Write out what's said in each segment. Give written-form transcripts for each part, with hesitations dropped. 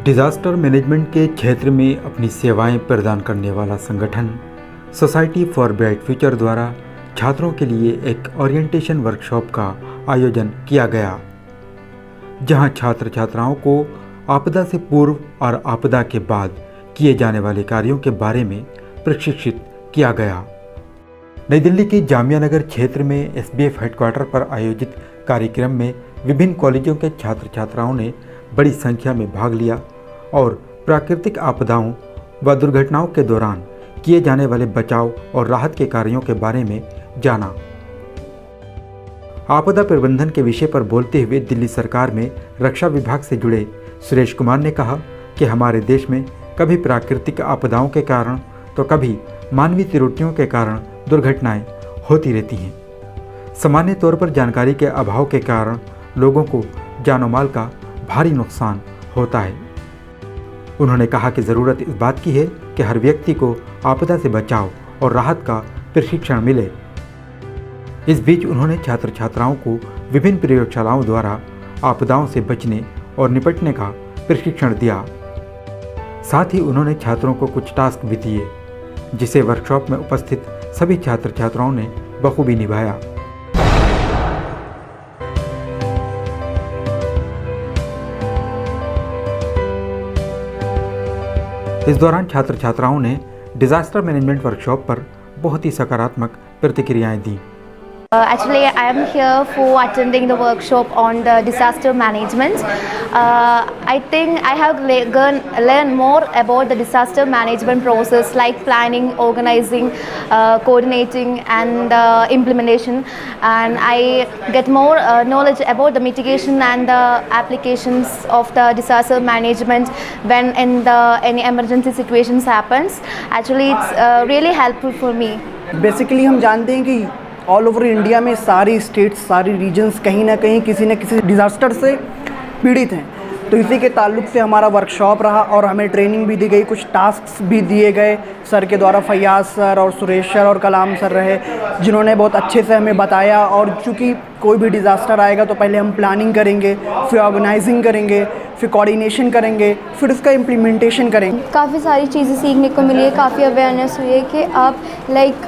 Disaster management के क्षेत्र में अपनी सेवाएं प्रदान करने वाला संगठन सोसाइटी फॉर ब्राइट फ्यूचर द्वारा छात्रों के लिए एक ओरिएंटेशन वर्कशॉप का आयोजन किया गया, जहां छात्र छात्राओं को आपदा से पूर्व और आपदा के बाद किए जाने वाले कार्यों के बारे में प्रशिक्षित किया गया। नई दिल्ली के जामिया नगर क्षेत्र में एसबीएफ हेडक्वार्टर पर आयोजित कार्यक्रम में विभिन्न कॉलेजों के छात्र छात्राओं ने बड़ी संख्या में भाग लिया और प्राकृतिक आपदाओं व दुर्घटनाओं के दौरान किए जाने वाले बचाव और राहत के कार्यों के बारे में जाना। आपदा प्रबंधन के विषय पर बोलते हुए दिल्ली सरकार में रक्षा विभाग से जुड़े सुरेश कुमार ने कहा कि हमारे देश में कभी प्राकृतिक आपदाओं के कारण तो कभी मानवीय त्रुटियों के कारण दुर्घटनाएं होती रहती हैं। सामान्य तौर पर जानकारी के अभाव के कारण लोगों को जानो माल का भारी नुकसान होता है। उन्होंने कहा कि ज़रूरत इस बात की है कि हर व्यक्ति को आपदा से बचाव और राहत का प्रशिक्षण मिले। इस बीच उन्होंने छात्र छात्राओं को विभिन्न प्रयोगशालाओं द्वारा आपदाओं से बचने और निपटने का प्रशिक्षण दिया। साथ ही उन्होंने छात्रों को कुछ टास्क भी दिए, जिसे वर्कशॉप में उपस्थित सभी छात्र छात्राओं ने बखूबी निभाया। इस दौरान छात्र छात्राओं ने डिजास्टर मैनेजमेंट वर्कशॉप पर बहुत ही सकारात्मक प्रतिक्रियाएं दी। Actually, I am here for attending the workshop on the disaster management. I think I have learned more about the disaster management process, like planning, organizing, coordinating, and implementation. And I get more knowledge about the mitigation and the applications of the disaster management when any emergency situations happens. Actually, it's really helpful for me. Basically, हम जानते हैं कि all over India में सारी states, सारी regions कहीं ना कहीं किसी न किसी डिज़ास्टर से पीड़ित हैं। तो इसी के ताल्लुक से हमारा वर्कशॉप रहा और हमें ट्रेनिंग भी दी गई, कुछ टास्क्स भी दिए गए सर के द्वारा। फैयाज सर और सुरेश सर और कलाम सर रहे, जिन्होंने बहुत अच्छे से हमें बताया। और चूँकि कोई भी डिज़ास्टर आएगा तो पहले हम प्लानिंग करेंगे, फिर ऑर्गेनाइजिंग करेंगे, फिर कोऑर्डिनेशन करेंगे, फिर उसका इम्प्लीमेंटेशन करेंगे। काफ़ी सारी चीज़ें सीखने को मिली है, काफ़ी अवेयरनेस हुई है कि आप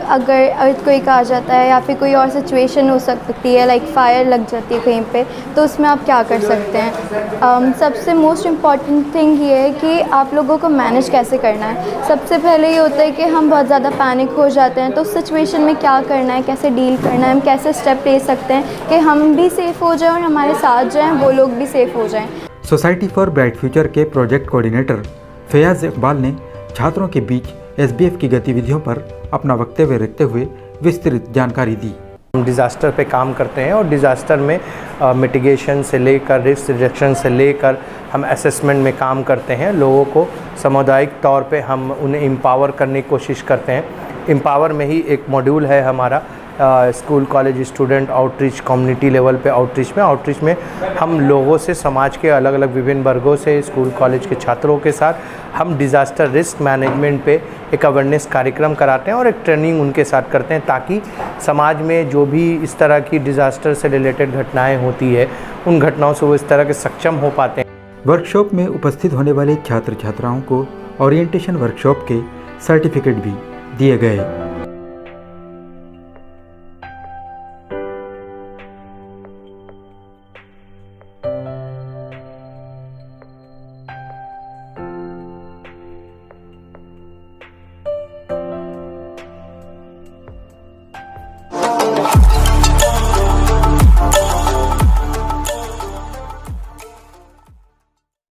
अगर अर्थक्वेक आ जाता है या फिर कोई और सिचुएशन हो सकती है, फायर लग जाती है कहीं पे, तो उसमें आप क्या कर सकते हैं। सबसे मोस्ट इम्पॉर्टेंट थिंग ये है कि आप लोगों को मैनेज कैसे करना है। सबसे पहले ये होता है कि हम बहुत ज़्यादा पैनिक हो जाते हैं, तो उस सिचुएशन में क्या करना है, कैसे डील करना है, हम कैसे स्टेप ले सकते हैं कि हम भी सेफ़ हो जाएं और हमारे साथ जाएं वो लोग भी सेफ़ हो जाएं। सोसाइटी फॉर ब्राइट फ्यूचर के प्रोजेक्ट कोऑर्डिनेटर फैयाज इकबाल ने छात्रों के बीच एसबीएफ की गतिविधियों पर अपना वक्तव्य रखते हुए विस्तृत जानकारी दी। हम डिज़ास्टर पे काम करते हैं और डिज़ास्टर में मिटिगेशन से लेकर रिस्क रिडक्शन से लेकर हम असेसमेंट में काम करते हैं। लोगों को सामुदायिक तौर पे हम उन्हें एम्पावर करने की कोशिश करते हैं। एम्पावर में ही एक मॉड्यूल है हमारा school college student outreach, community level पे आउटरीच में हम लोगों से, समाज के अलग अलग विभिन्न वर्गों से, स्कूल कॉलेज के छात्रों के साथ हम डिज़ास्टर रिस्क मैनेजमेंट पे एक अवेयरनेस कार्यक्रम कराते हैं और एक ट्रेनिंग उनके साथ करते हैं, ताकि समाज में जो भी इस तरह की डिज़ास्टर से रिलेटेड घटनाएं होती है उन घटनाओं से वो इस तरह के सक्षम हो पाते हैं। वर्कशॉप में उपस्थित होने वाले छात्र छात्राओं को ओरिएंटेशन वर्कशॉप के सर्टिफिकेट भी दिए गए।